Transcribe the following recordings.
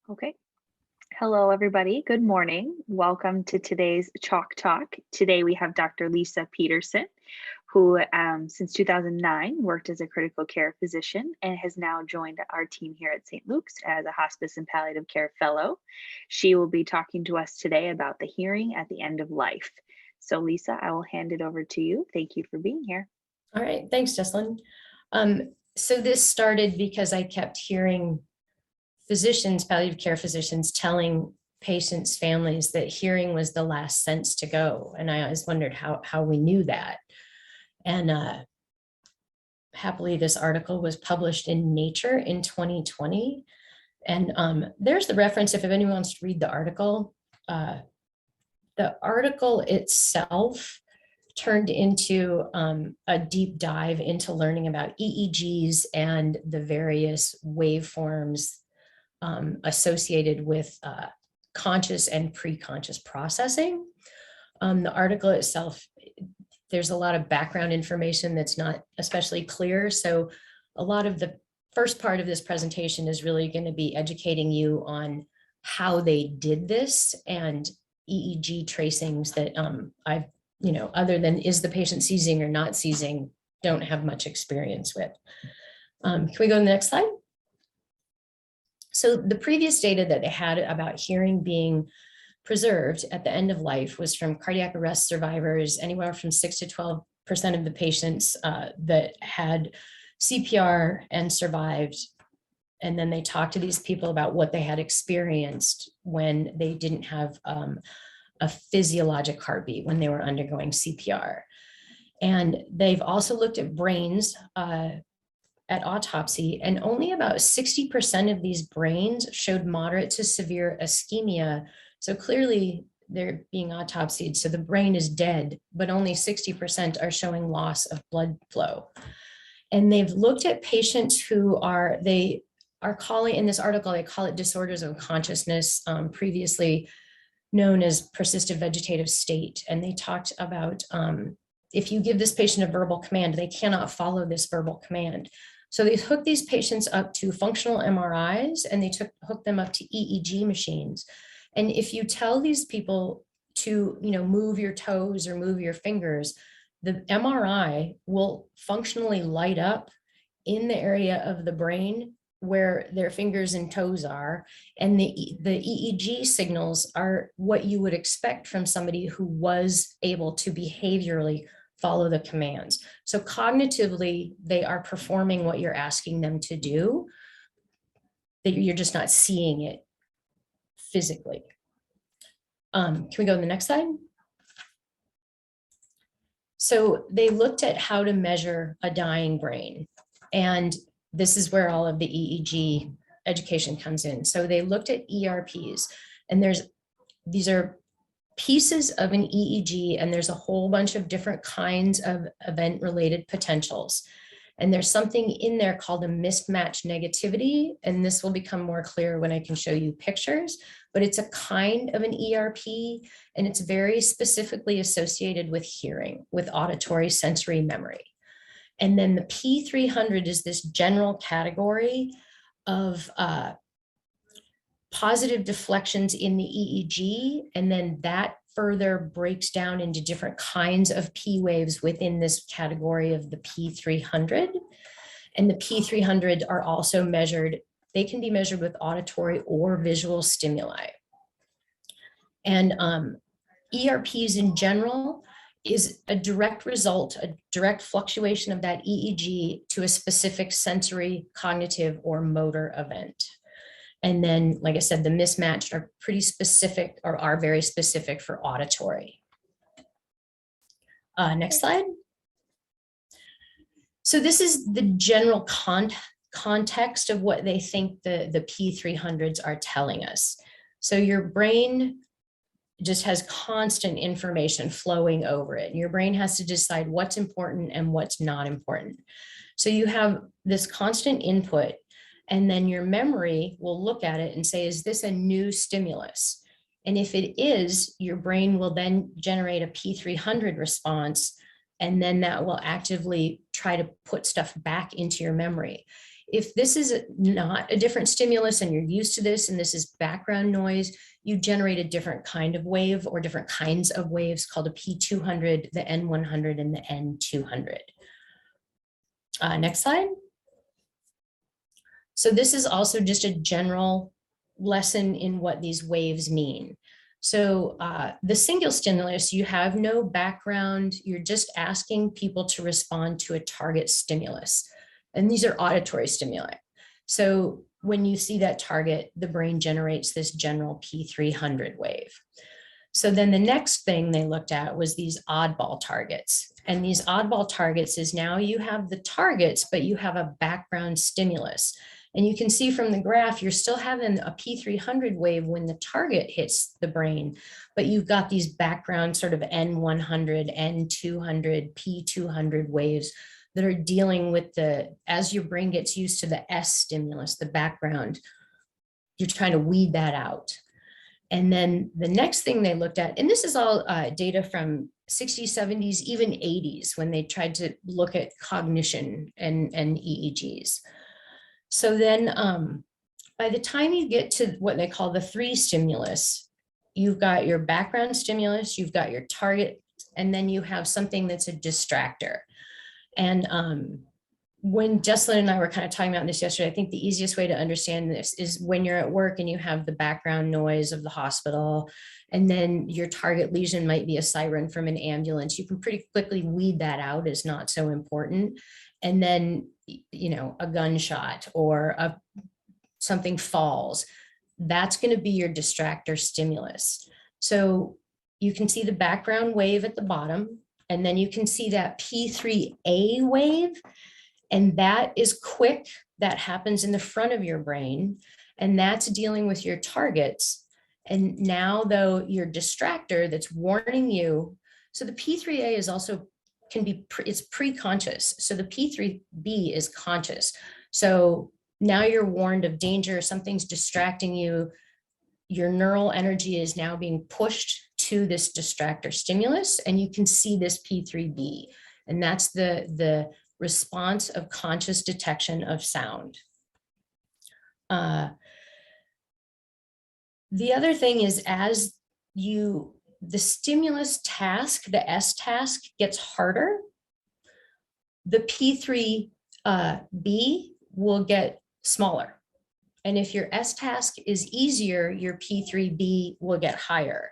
Okay. Hello, everybody. Good morning. Welcome to today's Chalk Talk. Today we have Dr. Lisa Peterson, who since 2009 worked as a critical care physician and has now joined our team here at St. Luke's as a hospice and palliative care fellow. She will be talking to us today about the hearing at the end of life. So Lisa, I will hand it over to you. Thank you for being here. All right, thanks, Jessalyn. So this started because I kept hearing physicians, palliative care physicians, telling patients' families that hearing was the last sense to go. And I always wondered how we knew that. And happily, this article was published in Nature in 2020. And there's the reference if anyone wants to read the article. The article itself turned into a deep dive into learning about EEGs and the various waveforms associated with conscious and pre-conscious processing. The article itself, there's a lot of background information that's not especially clear. So a lot of the first part of this presentation is really going to be educating you on how they did this and EEG tracings that I've, other than is the patient seizing or not seizing, don't have much experience with. Can we go to the next slide? So the previous data that they had about hearing being preserved at the end of life was from cardiac arrest survivors, anywhere from 6 to 12% of the patients that had CPR and survived. And then they talked to these people about what they had experienced when they didn't have a physiologic heartbeat, when they were undergoing CPR. And they've also looked at brains at autopsy, and only about 60% of these brains showed moderate to severe ischemia. So clearly they're being autopsied, so the brain is dead, but only 60% are showing loss of blood flow. And they've looked at patients who they are calling, in this article, they call it disorders of consciousness, previously known as persistent vegetative state. And they talked about if you give this patient a verbal command, they cannot follow this verbal command. So they hooked these patients up to functional MRIs and they hooked them up to EEG machines. And if you tell these people to, move your toes or move your fingers, the MRI will functionally light up in the area of the brain where their fingers and toes are. And the EEG signals are what you would expect from somebody who was able to behaviorally follow the commands. So cognitively, they are performing what you're asking them to do, that you're just not seeing it physically. Can we go to the next slide? So they looked at how to measure a dying brain. And this is where all of the EEG education comes in. So they looked at ERPs, and these are pieces of an EEG, and there's a whole bunch of different kinds of event-related potentials. And there's something in there called a mismatch negativity, and this will become more clear when I can show you pictures, but it's a kind of an ERP, and it's very specifically associated with hearing, with auditory sensory memory. And then the P300 is this general category of positive deflections in the EEG, and then that further breaks down into different kinds of P waves within this category of the P300. And the P300 are also measured, they can be measured with auditory or visual stimuli. And ERPs in general is a direct result, a direct fluctuation of that EEG to a specific sensory, cognitive, or motor event. And then, like I said, the mismatched are pretty specific, or are very specific for auditory. Next slide. So this is the general context of what they think the P300s are telling us. So your brain just has constant information flowing over it. Your brain has to decide what's important and what's not important. So you have this constant input, and then your memory will look at it and say, is this a new stimulus? And if it is, your brain will then generate a P300 response, and then that will actively try to put stuff back into your memory. If this is not a different stimulus and you're used to this and this is background noise, you generate a different kind of wave or different kinds of waves called a P200, the N100, and the N200. Next slide. So this is also just a general lesson in what these waves mean. So the single stimulus, you have no background, you're just asking people to respond to a target stimulus. And these are auditory stimuli. So when you see that target, the brain generates this general P300 wave. So then the next thing they looked at was these oddball targets. And these oddball targets is now you have the targets, but you have a background stimulus. And you can see from the graph, you're still having a P300 wave when the target hits the brain, but you've got these background sort of N100, N200, P200 waves that are dealing with as your brain gets used to the S stimulus, the background, you're trying to weed that out. And then the next thing they looked at, and this is all data from 60s, 70s, even 80s, when they tried to look at cognition and EEGs. So then by the time you get to what they call the 3 stimulus, you've got your background stimulus, you've got your target, and then you have something that's a distractor. And when Jessalyn and I were kind of talking about this yesterday, I think the easiest way to understand this is when you're at work and you have the background noise of the hospital, and then your target lesion might be a siren from an ambulance. You can pretty quickly weed that out as not so important. And then, you know, a gunshot or something falls, that's going to be your distractor stimulus. So you can see the background wave at the bottom, and then you can see that P3A wave. And that is quick, that happens in the front of your brain, and that's dealing with your targets. And now though, your distractor that's warning you, so the P3A is also it's pre-conscious. So the P3B is conscious. So now you're warned of danger, something's distracting you, your neural energy is now being pushed to this distractor stimulus, and you can see this P3B, and that's the response of conscious detection of sound. The other thing is, as the stimulus task, the S task, gets harder, the P3B will get smaller. And if your S task is easier, your P3B will get higher.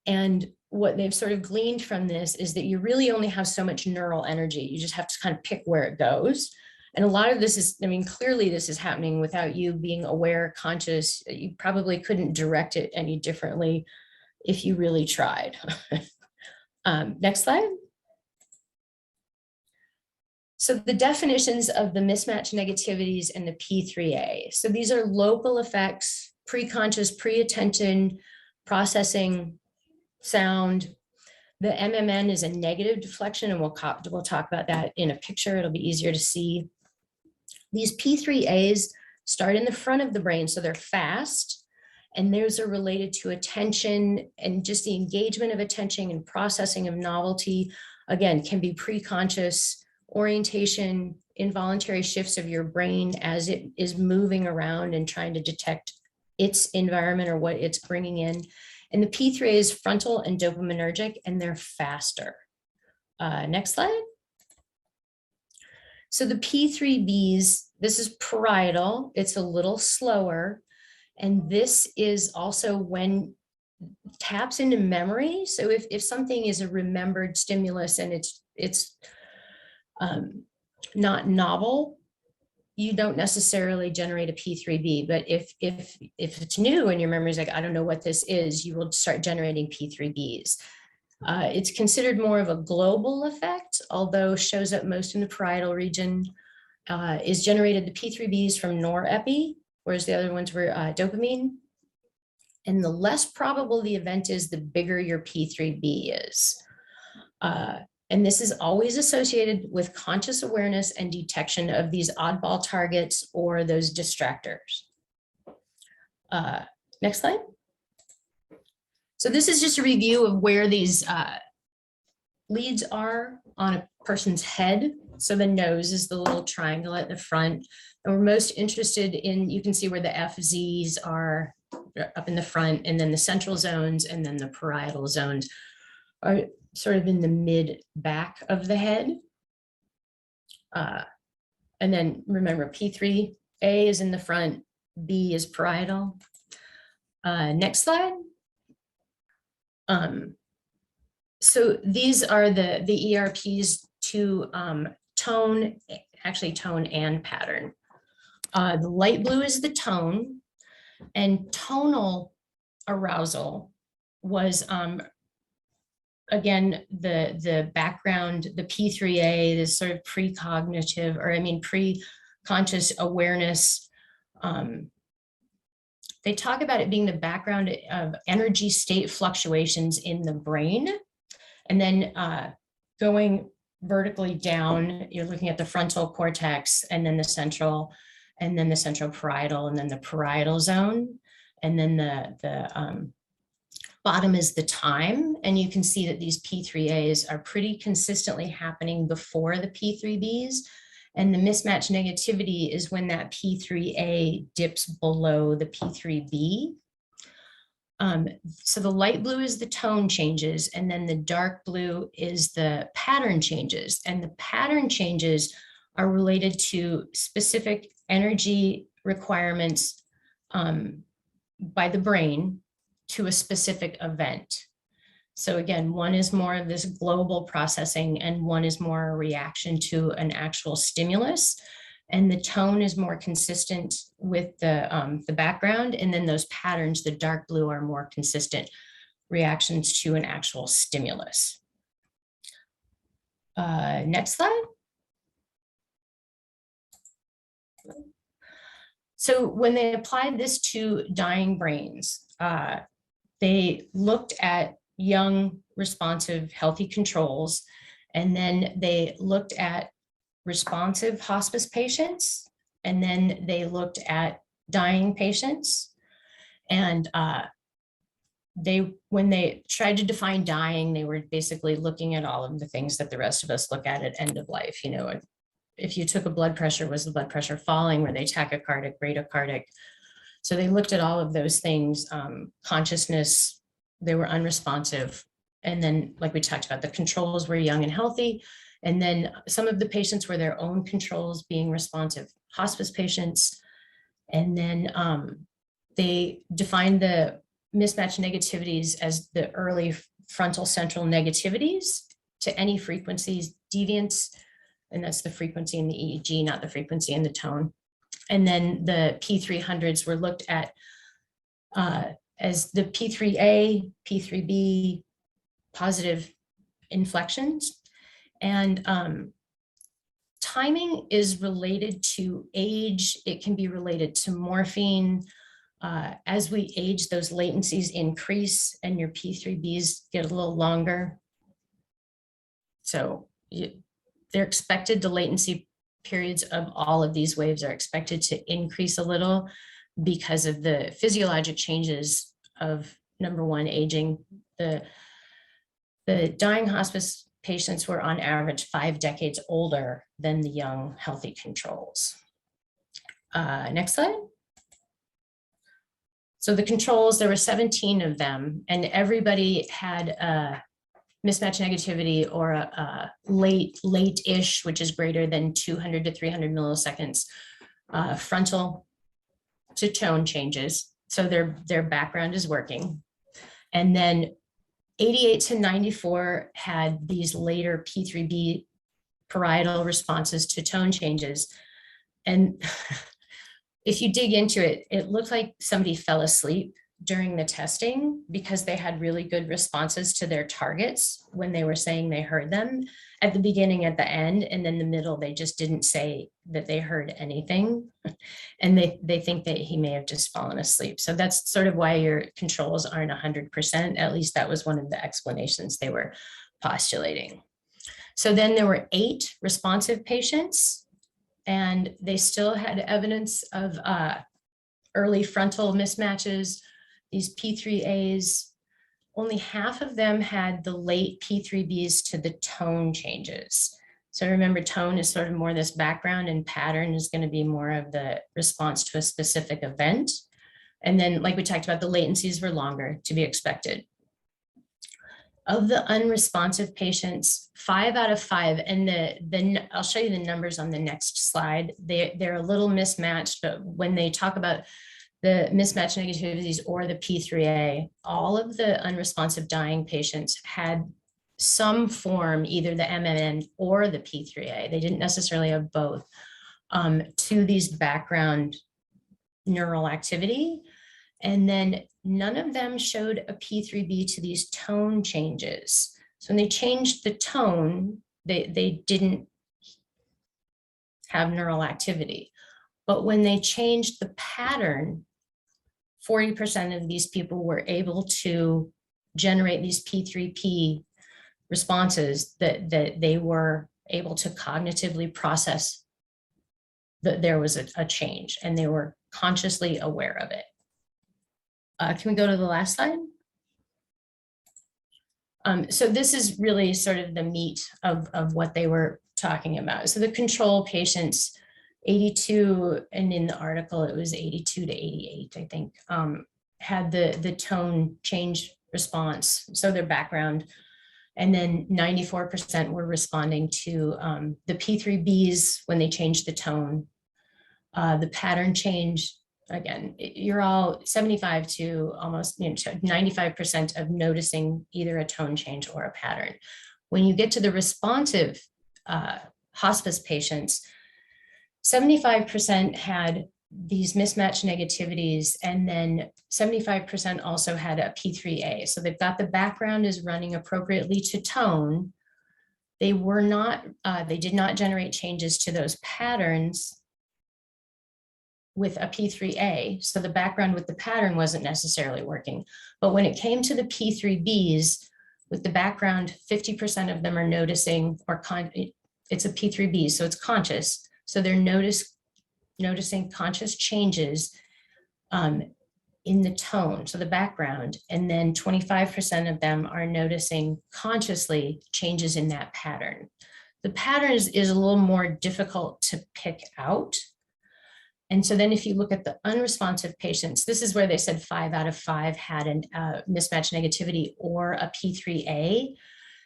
And what they've sort of gleaned from this is that you really only have so much neural energy. You just have to kind of pick where it goes. And a lot of this is, I mean, clearly this is happening without you being aware, conscious. You probably couldn't direct it any differently if you really tried. Next slide. So the definitions of the mismatch negativities and the P3A. So these are local effects, pre-conscious, pre-attention, processing, sound. The MMN is a negative deflection, and we'll talk about that in a picture. It'll be easier to see. These P3As start in the front of the brain, so they're fast, and those are related to attention and just the engagement of attention and processing of novelty. Again, can be pre-conscious, orientation, involuntary shifts of your brain as it is moving around and trying to detect its environment or what it's bringing in. And the P3A is frontal and dopaminergic, and they're faster. Next slide. So the P3Bs, this is parietal, it's a little slower. And this is also when taps into memory. So if something is a remembered stimulus and it's not novel, you don't necessarily generate a P3B, but if it's new and your memory is like, I don't know what this is, you will start generating P3Bs. It's considered more of a global effect, although shows up most in the parietal region, is generated the P3Bs from norepi, whereas the other ones were dopamine. And the less probable the event is, the bigger your P3B is. And this is always associated with conscious awareness and detection of these oddball targets or those distractors. Next slide. So this is just a review of where these leads are on a person's head. So the nose is the little triangle at the front. And we're most interested in, you can see where the FZs are up in the front, and then the central zones, and then the parietal zones are sort of in the mid back of the head. And then remember, P3A is in the front, B is parietal. Next slide. So these are the ERPs to tone and pattern. The light blue is the tone, and tonal arousal was again the background, the P3A, this sort of precognitive, or I mean pre-conscious awareness. They talk about it being the background of energy state fluctuations in the brain. And then going vertically down, you're looking at the frontal cortex, and then the central parietal, and then the parietal zone. And then the bottom is the time. And you can see that these P3As are pretty consistently happening before the P3Bs. And the mismatch negativity is when that P3A dips below the P3B. So the light blue is the tone changes, and then the dark blue is the pattern changes. And the pattern changes are related to specific energy requirements by the brain to a specific event. So again, one is more of this global processing, and one is more a reaction to an actual stimulus. And the tone is more consistent with the background. And then those patterns, the dark blue, are more consistent reactions to an actual stimulus. Next slide. So when they applied this to dying brains, they looked at young, responsive, healthy controls, and then they looked at responsive hospice patients, and then they looked at dying patients. And when they tried to define dying, they were basically looking at all of the things that the rest of us look at end of life. You know, if you took a blood pressure, was the blood pressure falling? Were they tachycardic, bradycardic? So they looked at all of those things. Consciousness, they were unresponsive. And then, like we talked about, the controls were young and healthy. And then some of the patients were their own controls being responsive hospice patients. And then they defined the mismatch negativities as the early frontal central negativities to any frequencies, deviance, and that's the frequency in the EEG, not the frequency in the tone. And then the P300s were looked at as the P3A, P3B positive inflections. And timing is related to age. It can be related to morphine. As we age, those latencies increase, and your P3Bs get a little longer. So they're expected, the latency periods of all of these waves are expected to increase a little because of the physiologic changes of, number one, aging. The dying hospice patients were on average 5 decades older than the young healthy controls. Next slide. So the controls, there were 17 of them, and everybody had a mismatch negativity or a late-ish, which is greater than 200 to 300 milliseconds, frontal to tone changes. So their background is working. And then 88 to 94 had these later P3B parietal responses to tone changes. And if you dig into it, it looked like somebody fell asleep during the testing because they had really good responses to their targets when they were saying they heard them at the beginning, at the end, and then the middle, they just didn't say that they heard anything. And they think that he may have just fallen asleep. So that's sort of why your controls aren't 100%. At least that was one of the explanations they were postulating. So then there were 8 responsive patients, and they still had evidence of early frontal mismatches, these P3As, only half of them had the late P3Bs to the tone changes. So remember, tone is sort of more this background, and pattern is going to be more of the response to a specific event. And then, like we talked about, the latencies were longer, to be expected. Of the unresponsive patients, 5 out of 5, and I'll show you the numbers on the next slide. They're a little mismatched, but when they talk about the mismatch negativities or the P3A, all of the unresponsive dying patients had some form, either the MMN or the P3A. They didn't necessarily have both, to these background neural activity. And then none of them showed a P3B to these tone changes. So when they changed the tone, they didn't have neural activity. But when they changed the pattern, 40% of these people were able to generate these P3P responses that they were able to cognitively process that there was a change, and they were consciously aware of it. Can we go to the last slide? So this is really sort of the meat of what they were talking about. So the control patients, 82, and in the article it was 82 to 88, I think, had the tone change response, so their background. And then 94% were responding to the P3Bs when they changed the tone. The pattern change, again, you're all 75 to almost 95% of noticing either a tone change or a pattern. When you get to the responsive hospice patients, 75% had these mismatch negativities, and then 75% also had a P3A. So they've got the background is running appropriately to tone. They did not generate changes to those patterns with a P3A. So the background with the pattern wasn't necessarily working. But when it came to the P3Bs, with the background, 50% of them are noticing, it's a P3B, so it's conscious. So they're noticing conscious changes in the tone, so the background, and then 25% of them are noticing consciously changes in that pattern. The pattern is a little more difficult to pick out. And so then if you look at the unresponsive patients, this is where they said 5 out of 5 had a mismatch negativity or a P3A.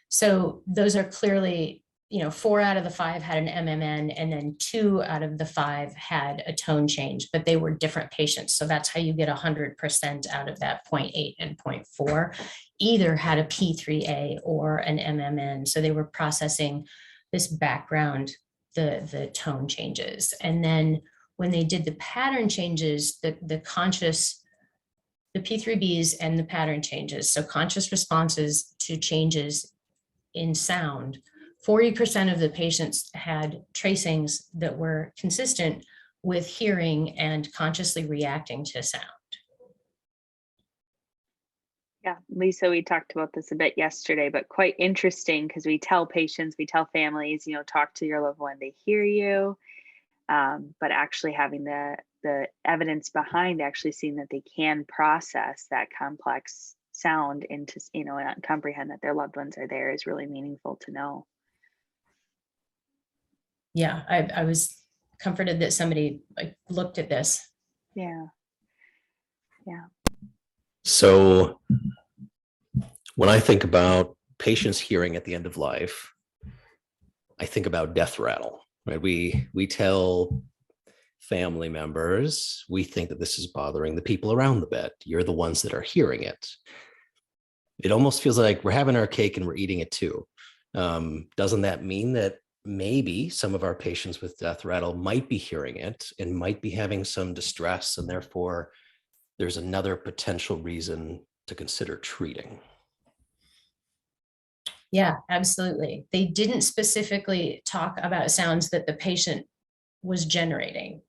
So those are clearly, 4 out of the 5 had an MMN, and then 2 out of the 5 had a tone change, but they were different patients. So that's how you get 100% out of that 0.8 and 0.4, either had a P3A or an MMN. So they were processing this background, the tone changes. And then when they did the pattern changes, the P3Bs and the pattern changes, so conscious responses to changes in sound, 40% of the patients had tracings that were consistent with hearing and consciously reacting to sound. Yeah, Lisa, we talked about this a bit yesterday, but quite interesting because we tell patients, we tell families, talk to your loved one, they hear you. But actually having the evidence behind actually seeing that they can process that complex sound into, and comprehend that their loved ones are there is really meaningful to know. Yeah, I was comforted that somebody looked at this. Yeah. So when I think about patients hearing at the end of life, I think about death rattle. Right? We tell family members, we think that this is bothering the people around the bed. You're the ones that are hearing it. It almost feels like we're having our cake and we're eating it too. Doesn't that mean that maybe some of our patients with death rattle might be hearing it and might be having some distress, and therefore there's another potential reason to consider treating? Yeah, absolutely. They didn't specifically talk about sounds that the patient was generating.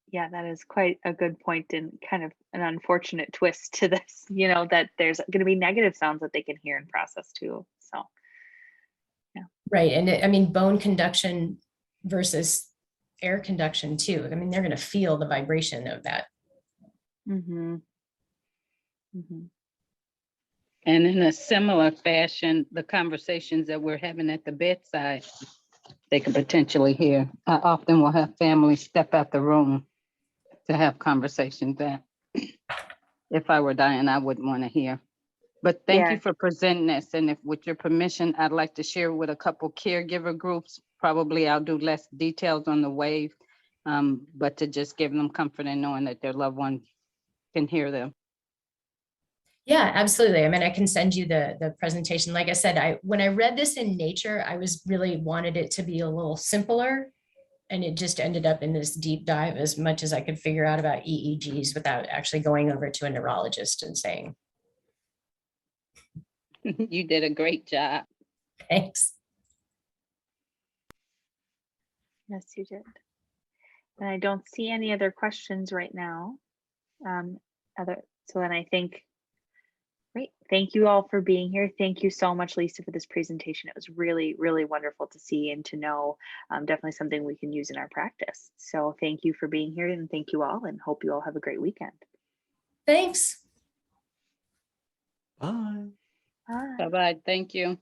Yeah, that is quite a good point and kind of an unfortunate twist to this, that there's going to be negative sounds that they can hear and process too. So, yeah. Right. And bone conduction versus air conduction too. They're going to feel the vibration of that Mm-hmm. Mm-hmm. And in a similar fashion, the conversations that we're having at the bedside, they could potentially hear. I often will have families step out the room to have conversations that if I were dying, I wouldn't want to hear. But thank you Yeah. for presenting this. And if with your permission, I'd like to share with a couple caregiver groups. Probably I'll do less details on the wave, but to just give them comfort in knowing that their loved one can hear them. Yeah, absolutely. I mean, I can send you the presentation. Like I said, when I read this in Nature, I was really wanted it to be a little simpler. And it just ended up in this deep dive as much as I could figure out about EEGs without actually going over to a neurologist and saying, You did a great job. thanks. Yes, you did. And I don't see any other questions right now. So then I think, great. Thank you all for being here. Thank you so much, Lisa, for this presentation. It was really, really wonderful to see and to know. Definitely something we can use in our practice. So thank you for being here, and thank you all, and hope you all have a great weekend. Thanks. Bye. Bye. Bye-bye. Thank you.